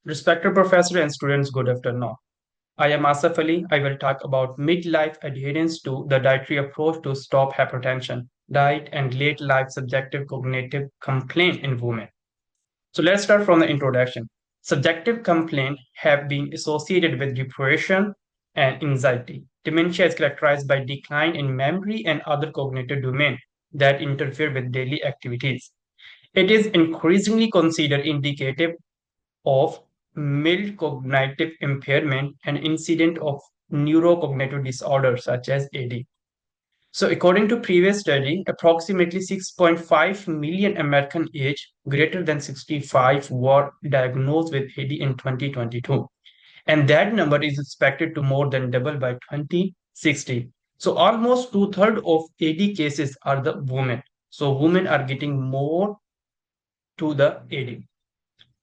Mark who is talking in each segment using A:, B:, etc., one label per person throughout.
A: Respected professor and students, good afternoon. I am Asaf Ali. I will talk about midlife adherence to the dietary approach to stop hypertension, diet, and late life subjective cognitive complaint in women. So let's start from the introduction. Subjective complaint have been associated with depression and anxiety. Dementia is characterized by decline in memory and other cognitive domain that interfere with daily activities. It is increasingly considered indicative of mild cognitive impairment and incident of neurocognitive disorders such as AD. So according to previous study, approximately 6.5 million American age greater than 65 were diagnosed with AD in 2022. And that number is expected to more than double by 2060. So almost two-thirds of AD cases are the women. So women are getting more to the AD.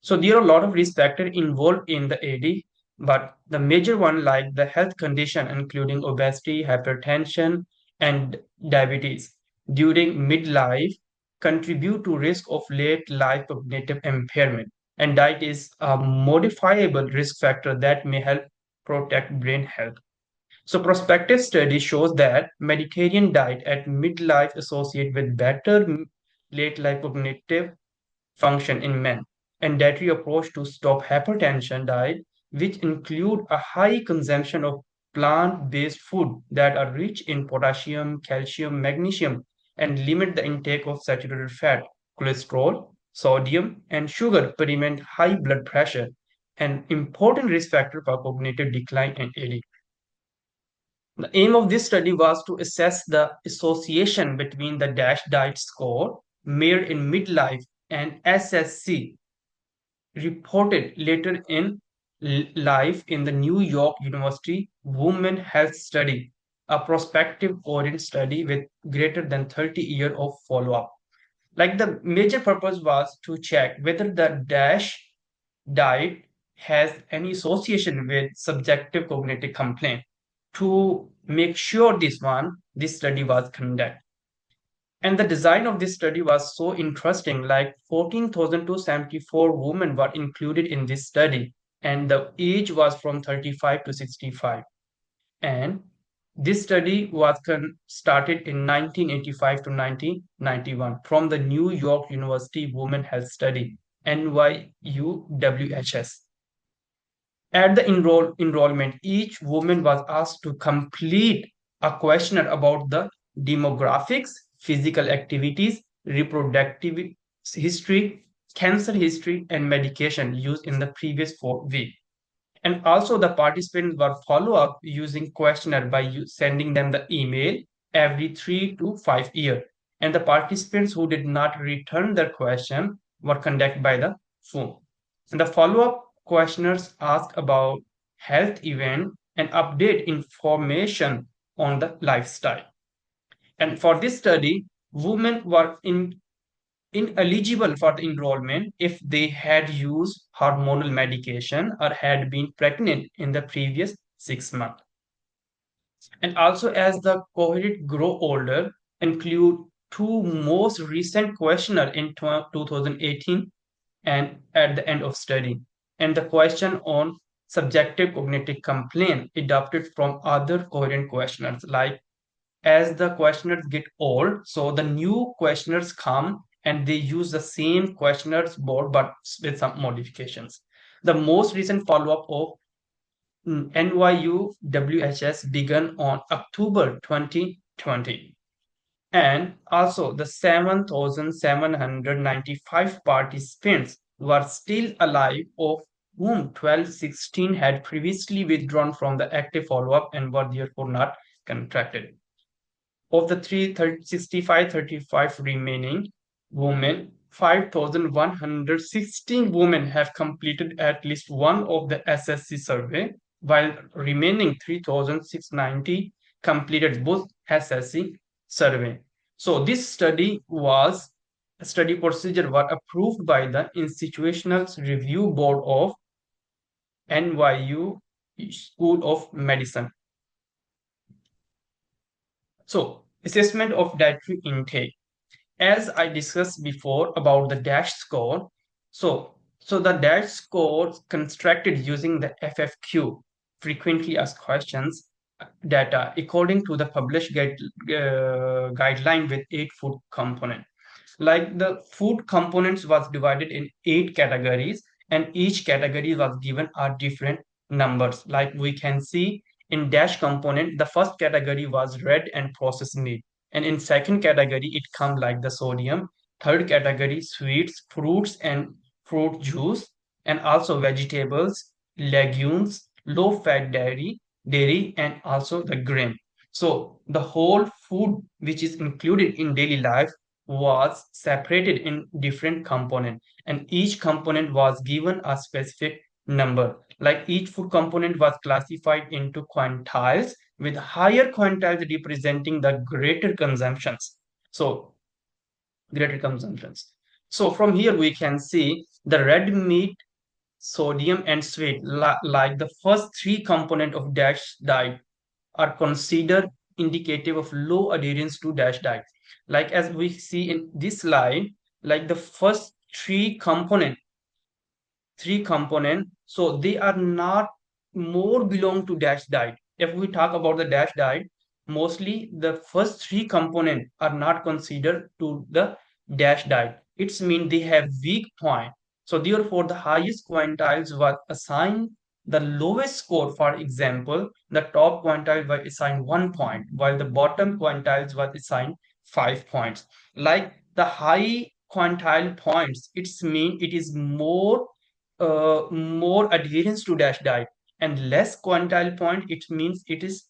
A: So there are a lot of risk factors involved in the AD, but the major one like the health condition, including obesity, hypertension, and diabetes during midlife contribute to risk of late life cognitive impairment. And diet is a modifiable risk factor that may help protect brain health. So prospective study shows that Mediterranean diet at midlife associate with better late life cognitive function in men, and dietary approach to stop hypertension diet, which include a high consumption of plant-based food that are rich in potassium, calcium, magnesium, and limit the intake of saturated fat, cholesterol, sodium, and sugar prevent high blood pressure, an important risk factor for cognitive decline and AD. The aim of this study was to assess the association between the DASH diet score measured in midlife and SSC reported later in life in the New York University Women Health Study, a prospective cohort study with greater than 30 years of follow-up. Like the major purpose was to check whether the DASH diet has any association with subjective cognitive complaint. To make sure this study was conducted. And the design of this study was so interesting, like 14,274 women were included in this study, and the age was from 35 to 65. And this study was started in 1985 to 1991 from the New York University Women Health Study, NYUWHS. At the enrollment, each woman was asked to complete a questionnaire about the demographics, physical activities, reproductive history, cancer history, and medication used in the previous 4 weeks. And also the participants were follow up using questionnaire by sending them the email every 3 to 5 years. And the participants who did not return their question were conducted by the phone. And the follow up questionnaires ask about health event and update information on the lifestyle. And for this study, women were ineligible for the enrollment if they had used hormonal medication or had been pregnant in the previous 6 months. And also, as the cohort grow older, include two most recent questionnaire in 2018 and at the end of study, and the question on subjective cognitive complaint adopted from other coherent questionnaires. Like as the questionnaires get old, so the new questionnaires come and they use the same questionnaires board but with some modifications. The most recent follow-up of NYU WHS began on October 2020. And also the 7,795 participants were still alive, of whom 1216 had previously withdrawn from the active follow-up and were therefore not contracted. Of the 365 remaining women, 5,116 women have completed at least one of the SSC survey, while remaining 3,690 completed both SSC survey. So this study procedure were approved by the Institutional Review Board of NYU School of Medicine. So assessment of dietary intake. As I discussed before about the DASH score, so So the DASH score constructed using the FFQ, frequently asked questions, data according to the published guideline with 8 food components. Like the food components was divided in 8 categories, and each category was given are different numbers. Like we can see in dash component, the first category was red and processed meat, and in second category it come like the sodium, third category sweets, fruits and fruit juice, and also vegetables, legumes, low fat dairy and also the grain. So the whole food which is included in daily life was separated in different components, and each component was given a specific number. Like each food component was classified into quintiles, with higher quintiles representing the greater consumptions. So greater consumptions. So from here we can see the red meat, sodium and sweet, like the first three components of DASH diet, are considered indicative of low adherence to DASH diet. Like as we see in this slide, like the first three component, so they are not more belong to dash diet. If we talk about the dash diet, mostly the first three component are not considered to the dash diet. It's mean they have weak point. So therefore the highest quintiles were assigned the lowest score. For example, the top quintile was assigned 1 point, while the bottom quintiles was assigned 5 points. Like the high quintile points, it's mean it is more adherence to dash diet, and less quintile point, it means it is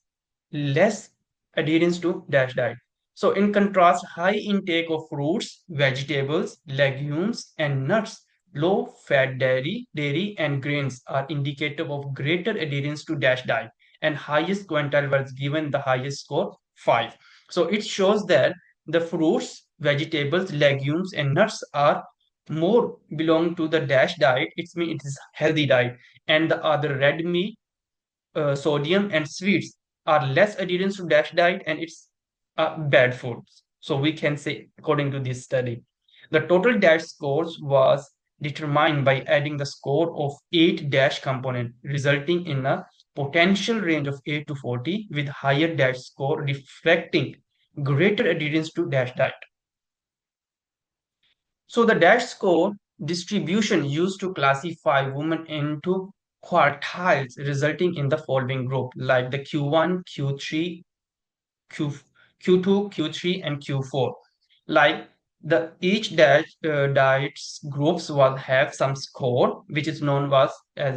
A: less adherence to dash diet. So in contrast, high intake of fruits, vegetables, legumes and nuts, low fat dairy and grains are indicative of greater adherence to dash diet, and highest quintile was given the highest score 5. So it shows that the fruits, vegetables, legumes and nuts are more belong to the dash diet. It's mean it is healthy diet, and the other red meat, sodium and sweets are less adherence to dash diet, and it's bad food. So we can say according to this study, the total dash scores was determined by adding the score of 8 dash component, resulting in a potential range of 8 to 40, with higher dash score reflecting greater adherence to dash diet. So the dash score distribution used to classify women into quartiles, resulting in the following group, like the Q1, Q3, Q, Q2, Q3, and Q4. Like the each diets groups will have some score, which is known as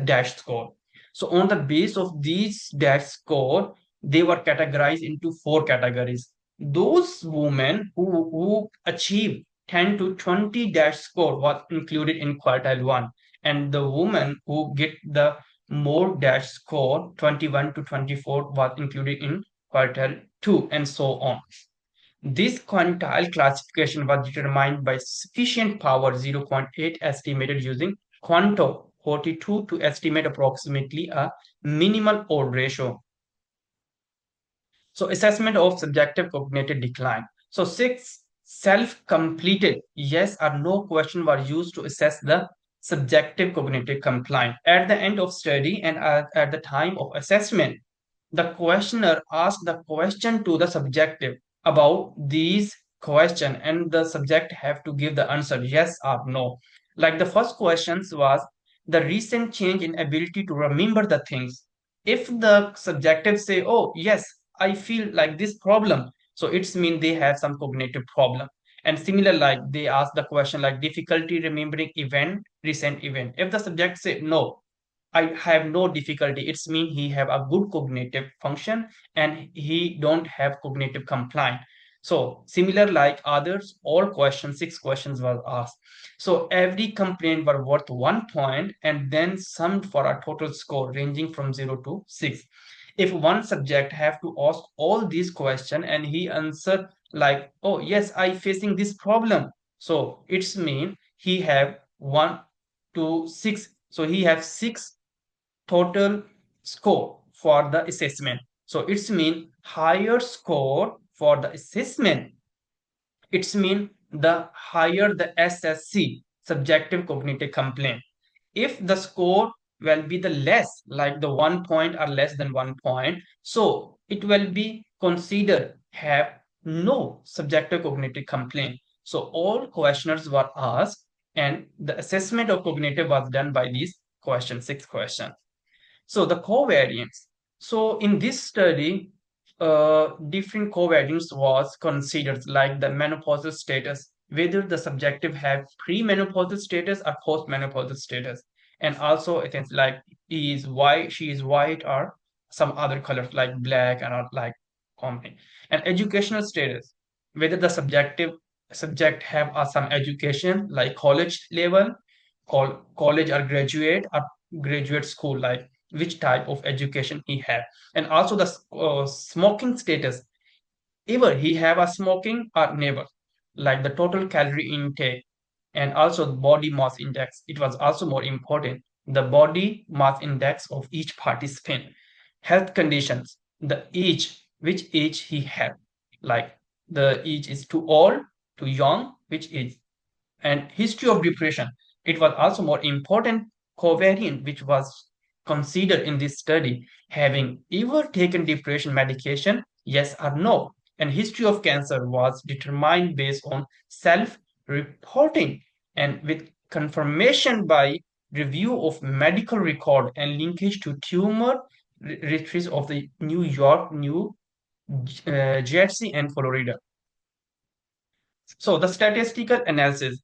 A: dash score. So on the base of these dash score, they were categorized into 4 categories. Those women who achieve 10 to 20 dash score was included in quartile 1, and the women who get the more dash score 21 to 24 was included in quartile 2, and so on. This quantile classification was determined by sufficient power 0.8 estimated using Quanto 42 to estimate approximately a minimal odd ratio. So assessment of subjective cognitive decline. So 6 self-completed yes or no question were used to assess the subjective cognitive decline. At the end of study and at the time of assessment, the questioner asked the question to the subjective about these question, and the subject have to give the answer yes or no. Like the first questions was the recent change in ability to remember the things. If the subjective say, oh yes, I feel like this problem, so it's mean they have some cognitive problem. And similar, like they ask the question like difficulty remembering recent event. If the subject say no, I have no difficulty, it's mean he have a good cognitive function and he don't have cognitive complaint. So similar like others, all questions, 6 questions were asked. So every complaint were worth 1 point and then summed for a total score ranging from 0 to 6. If one subject have to ask all these questions and he answer like, oh yes, I facing this problem, so it's mean he have 1 to 6, so he have 6 total score for the assessment. So it's mean higher score for the assessment. It's mean the higher the SSC, subjective cognitive complaint. If the score will be the less, like the 1 point or less than 1 point, so it will be considered have no subjective cognitive complaint. So all questioners were asked, and the assessment of cognitive was done by these questions, 6 questions. So the covariance. So in this study, different covariance was considered, like the menopausal status, whether the subjective have pre-menopausal status or post-menopausal status, and also it is like he is white, she is white, or some other colors like black and or like common. And educational status, whether the subjective subject have some education like college level, college or graduate school, like which type of education he have, and also the smoking status, either he have a smoking or never, like the total calorie intake, and also the body mass index. It was also more important, the body mass index of each participant, health conditions, the age, which age he have, like the age is too old, too young, which age, and history of depression. It was also more important covariant which was considered in this study, having ever taken depression medication, yes or no. And history of cancer was determined based on self-reporting and with confirmation by review of medical record and linkage to tumor registries of the New York, New Jersey, and Florida. So the statistical analysis,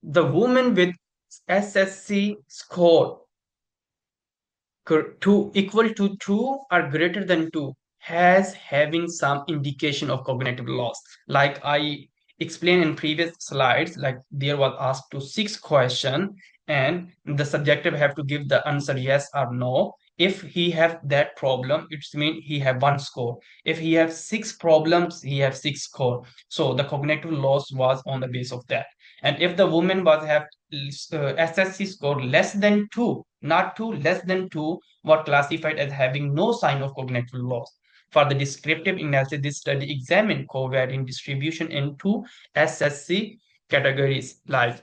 A: the woman with SSC score equal to 2 or greater than 2 has having some indication of cognitive loss. Like I explained in previous slides, like there was asked to 6 question, and the subjective have to give the answer yes or no. If he have that problem, it's mean he have 1 score. If he have 6 problems, he have 6 score. So the cognitive loss was on the base of that. And if the woman was have SSC score less than 2, not 2, less than 2, were classified as having no sign of cognitive loss. For the descriptive analysis, this study examined covariant distribution in two SSC categories, like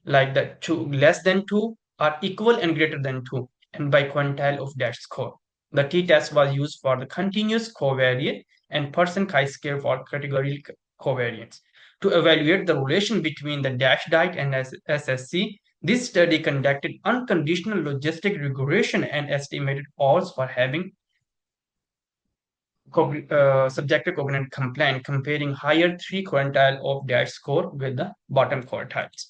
A: the two less than 2 are equal and greater than 2, and by quintile of that score. The t-test was used for the continuous covariate and person chi-square for categorical covariance. To evaluate the relation between the DASH diet and SSC, this study conducted unconditional logistic regression and estimated odds for having subjective cognitive complaint, comparing higher 3 quintile of DASH score with the bottom quartiles.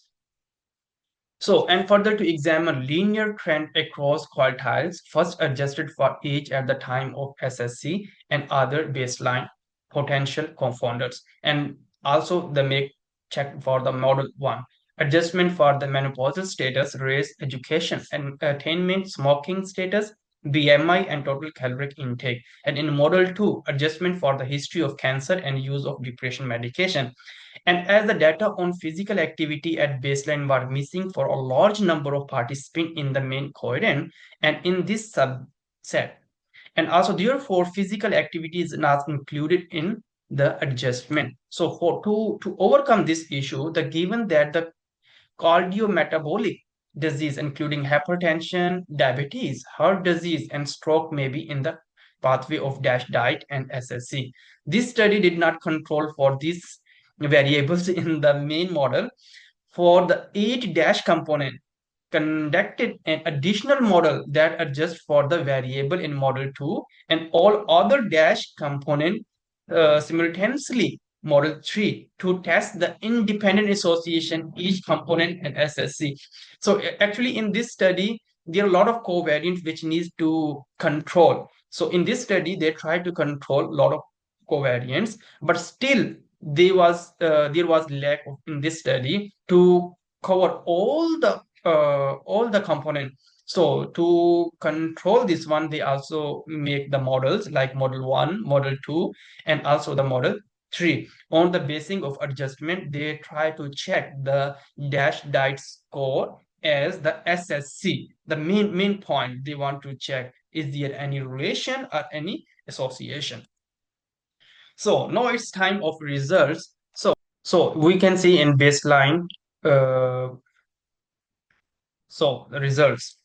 A: So, and further to examine linear trend across quartiles, first adjusted for age at the time of SSC and other baseline potential confounders. And also the make check for the model 1. Adjustment for the menopausal status, race, education, and attainment, smoking status, BMI, and total caloric intake. And in model 2, adjustment for the history of cancer and use of depression medication. And as the data on physical activity at baseline were missing for a large number of participants in the main cohort and in this subset, and also therefore physical activity is not included in the adjustment. So for to overcome this issue, the given that the cardiometabolic disease, including hypertension, diabetes, heart disease, and stroke, may be in the pathway of DASH diet and SSC. This study did not control for these variables in the main model. For the 8 DASH component, conducted an additional model that adjusts for the variable in model 2 and all other dash component simultaneously model 3 to test the independent association each component and SSC. So actually in this study there are a lot of covariants which needs to control. So in this study they try to control a lot of covariants, but still there was lack of, in this study, to cover all the component. So to control this one, they also make the models like model 1, model 2, and also the model 3. On the basis of adjustment, they try to check the dash diet score as the SSC. The main point they want to check, is there any relation or any association. So now it's time of results. So we can see in baseline, uh, So the results.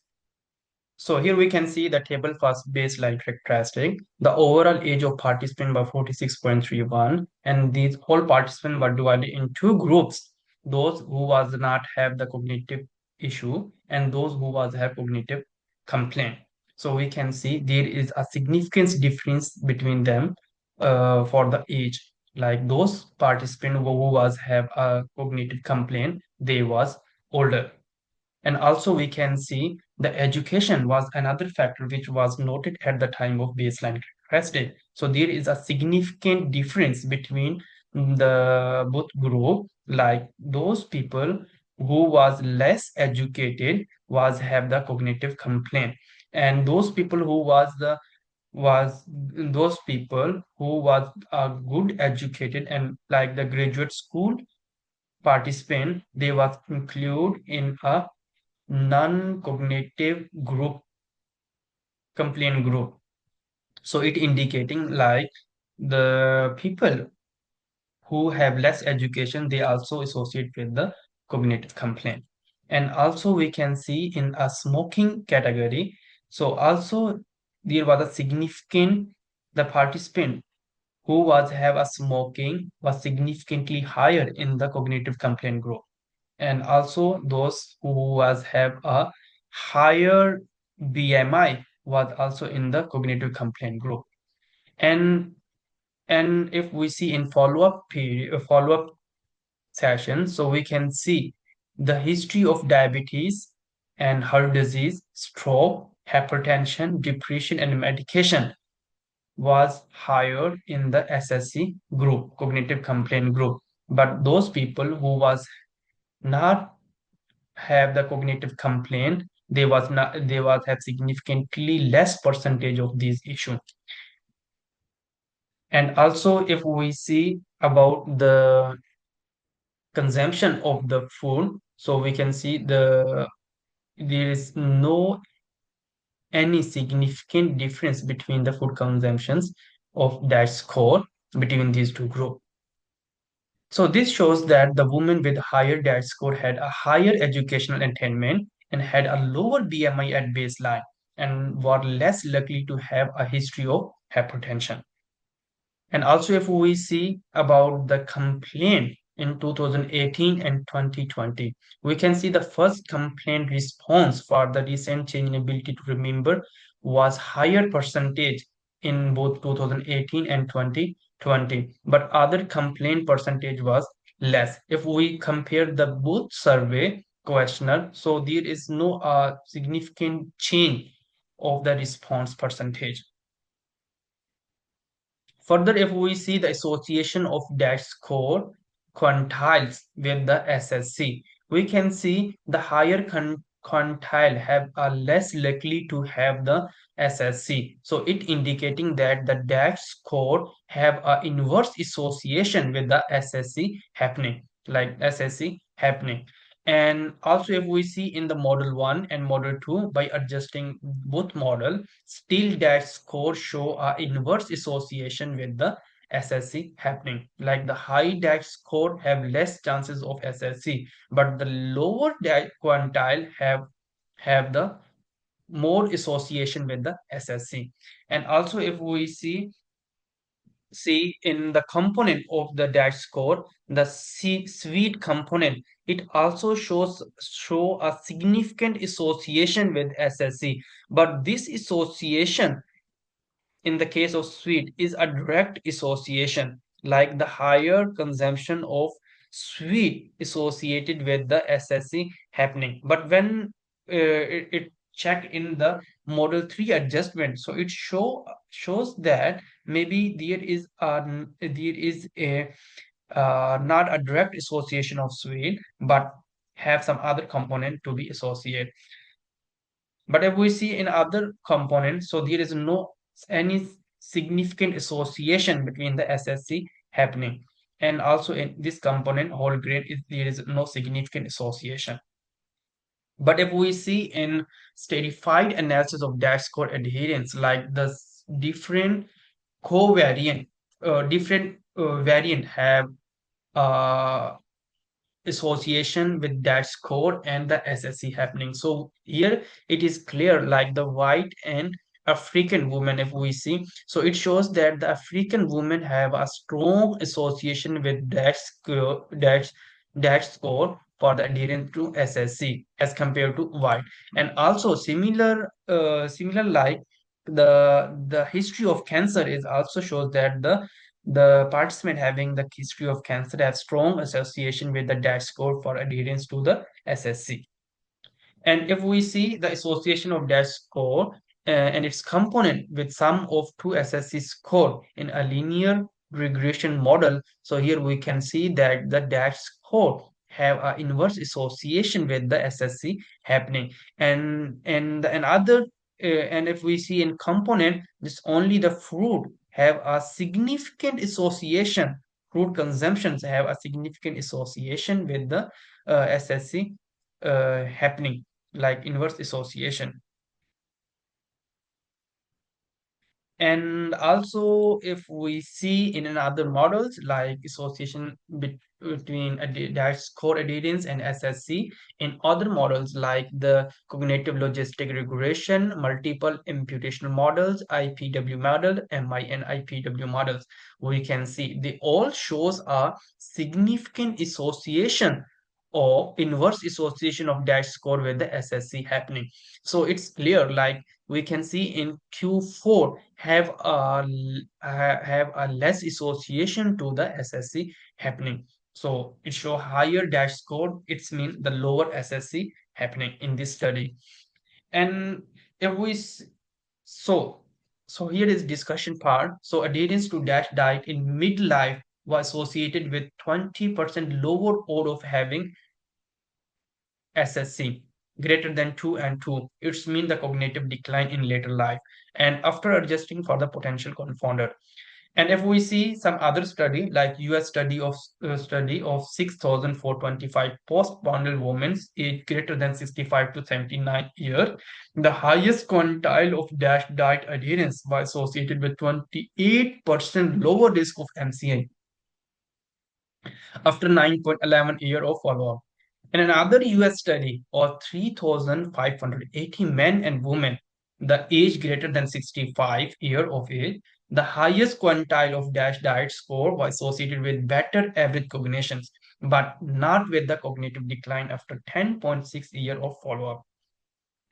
A: So here we can see the table first baseline characteristic. The overall age of participant was 46.31, and these whole participants were divided in two groups: those who was not have the cognitive issue and those who was have cognitive complaint. So we can see there is a significant difference between them for the age. Like those participants who was have a cognitive complaint, they was older. And also we can see the education was another factor which was noted at the time of baseline characteristic. So there is a significant difference between the both group, like those people who was less educated was have the cognitive complaint, and those people who was those people who was good educated and like the graduate school participant, they was included in a non-cognitive group, complaint group. So it indicating like the people who have less education, they also associate with the cognitive complaint. And also we can see in a smoking category, so also there was a significant, the participant who was have a smoking was significantly higher in the cognitive complaint group. And also those who was have a higher BMI was also in the cognitive complaint group. And if we see in follow-up period, follow-up session, so we can see the history of diabetes and heart disease, stroke, hypertension, depression, and medication was higher in the SSC group, cognitive complaint group. But those people who was not have the cognitive complaint, they was have significantly less percentage of these issues. And also if we see about the consumption of the food, so we can see there is no any significant difference between the food consumptions of that score between these two groups. So this shows that the women with higher DAT score had a higher educational attainment and had a lower BMI at baseline and were less likely to have a history of hypertension. And also, if we see about the complaint in 2018 and 2020, we can see the first complaint response for the recent change in ability to remember was higher percentage in both 2018 and 2020, but other complaint percentage was less. If we compare the both survey questionnaire, so there is no significant change of the response percentage. Further, if we see the association of that score quantiles with the SSC, we can see the higher quantile have are less likely to have the SSC. So it indicating that the DAX score have a inverse association with the SSC happening, like SSC happening. And also if we see in the model 1 and model 2, by adjusting both model, still that score show a inverse association with the SSC happening. Like the high DAX score have less chances of SSC, but the lower DAX quantile have the more association with the SSC. And also if we see in the component of the dash score, the sweet component, it also show a significant association with SSC, but this association in the case of sweet is a direct association, like the higher consumption of sweet associated with the SSC happening. But when it check in the model 3 adjustment, so it shows that maybe there is a not a direct association of sweet, but have some other component to be associated. But if we see in other components, so there is no any significant association between the SSC happening. And also in this component, whole grain, there is no significant association. But if we see in stratified analysis of dash score adherence, like the different covariant, different variant have uh, association with that score and the SSC happening. So here it is clear, like the white and African women, if we see, so it shows that the African women have a strong association with that score for the adherence to SSC as compared to white. And also similar like the history of cancer is also shows that the participant having the history of cancer has strong association with the DASH score for adherence to the SSC. And if we see the association of dash score and its component with sum of two SSC score in a linear regression model, so here we can see that the dash score have an inverse association with the SSC happening. And another and if we see in component, this only the fruit have a significant association. Fruit consumptions have a significant association with the SSC happening, like inverse association. And also, if we see in another models like association between dash score adherence and SSC, in other models like the cognitive logistic regression, multiple imputational models, IPW model, MI and IPW models, we can see they all shows a significant association or inverse association of dash score with the SSC happening. So it's clear, like we can see in Q4 have a less association to the SSC happening. So it show higher dash score. It's mean the lower SSC happening in this study. And if we so so here is discussion part. So adherence to dash diet in midlife was associated with 20% lower odds of having SSC greater than 2 and 2. It's mean the cognitive decline in later life and after adjusting for the potential confounder. And if we see some other study like US study of 6,425 postpartum women aged greater than 65 to 79 years, the highest quantile of dash diet adherence was associated with 28% lower risk of MCI after 9.11 year of follow-up. In another US study of 3,580 men and women, the age greater than 65 year of age, the highest quantile of dash diet score was associated with better average cognitions, but not with the cognitive decline after 10.6 year of follow-up.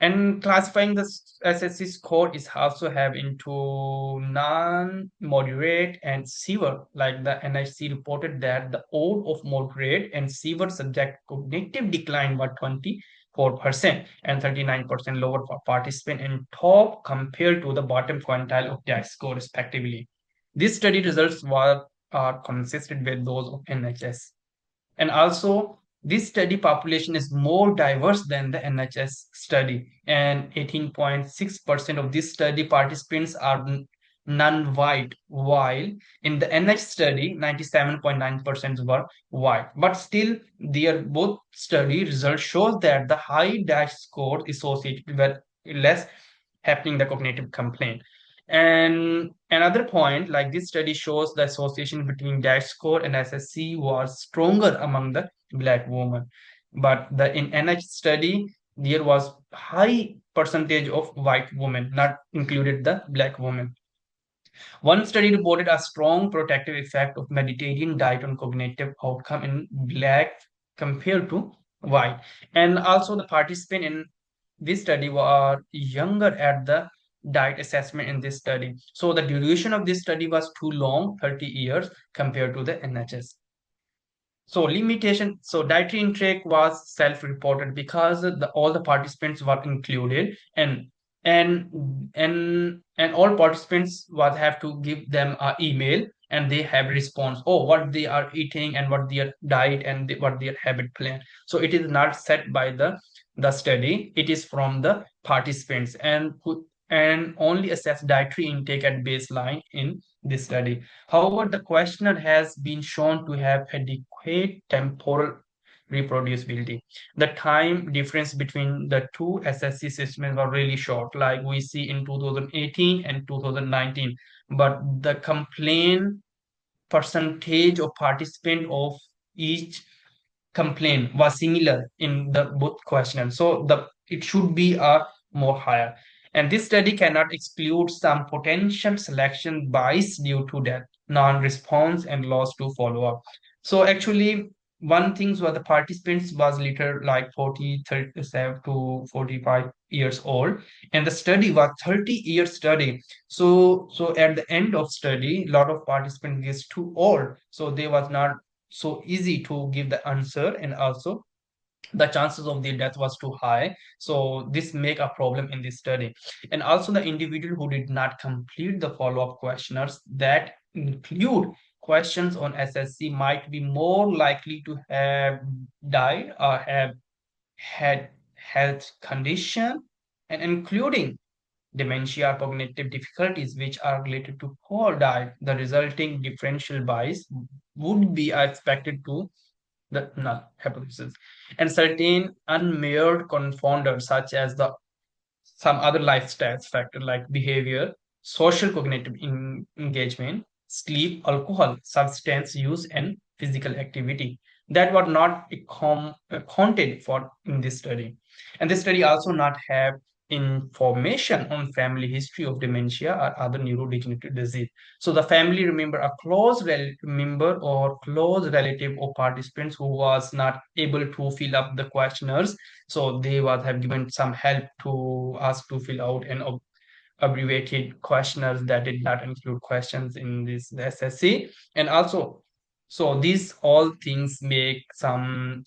A: And classifying the SSC score is also have into non-moderate and severe. Like the NIC reported that the old of moderate and severe subject cognitive decline was 24% and 39% lower for participant in top compared to the bottom quintile of that score respectively. These study results were are consistent with those of NHS. And also, this study population is more diverse than the NHS study, and 18.6% of this study participants are non-white, while in the NH study, 97.9% were white. But still, their both study results shows that the high dash score associated with less happening the cognitive complaint. And another point, like this study shows the association between dash score and SSC was stronger among the black women. But the in NH study, there was high percentage of white women, not included the black women. One study reported a strong protective effect of Mediterranean diet on cognitive outcome in black compared to white. And also the participant in this study were younger at the diet assessment in this study. So the duration of this study was too long, 30 years compared to the NHS. So limitation, so dietary intake was self-reported because all the participants were included, and all participants was have to give them a email and they have response, oh, what they are eating and what their diet and what their habit plan. So it is not set by the study, it is from the participants, and only assess dietary intake at baseline in this study. However, the questionnaire has been shown to have adequate temporal reproducibility. The time difference between the two SSC systems were really short, like we see in 2018 and 2019. But the complaint percentage of participant of each complaint was similar in the both questionnaires. So the it should be a more higher. And this study cannot exclude some potential selection bias due to that non-response and loss to follow-up. So actually, one thing was the participants was later like 40, 37 to 45 years old, and the study was 30-year study. So at the end of study, a lot of participants is too old, so they was not so easy to give the answer, and also the chances of their death was too high, so this make a problem in this study. And also the individual who did not complete the follow-up questionnaires that include questions on SSC might be more likely to have died or have had health condition, and including dementia, cognitive difficulties which are related to poor diet. The resulting differential bias would be expected to the null hypothesis. And certain unmeasured confounders, such as the some other lifestyle factor like behavior, social cognitive engagement, sleep, alcohol, substance use, and physical activity that were not accounted for in this study. And this study also not have information on family history of dementia or other neurodegenerative disease. So the family remember a member or close relative of participants who was not able to fill up the questionnaires, so they was have given some help to us to fill out an abbreviated questionnaires that did not include questions in this SSC. And also, so these all things make some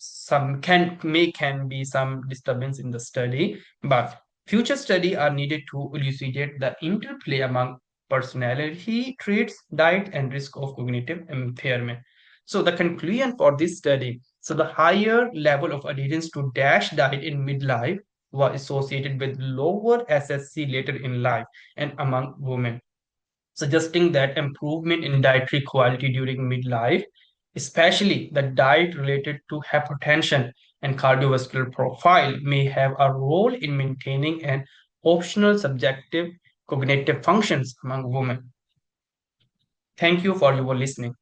A: can be some disturbance in the study, but future study are needed to elucidate the interplay among personality traits, diet, and risk of cognitive impairment. So the conclusion for this study, so the higher level of adherence to DASH diet in midlife was associated with lower SSC later in life and among women, suggesting that improvement in dietary quality during midlife, especially the diet related to hypertension and cardiovascular profile, may have a role in maintaining an optional subjective cognitive functions among women. Thank you for your listening.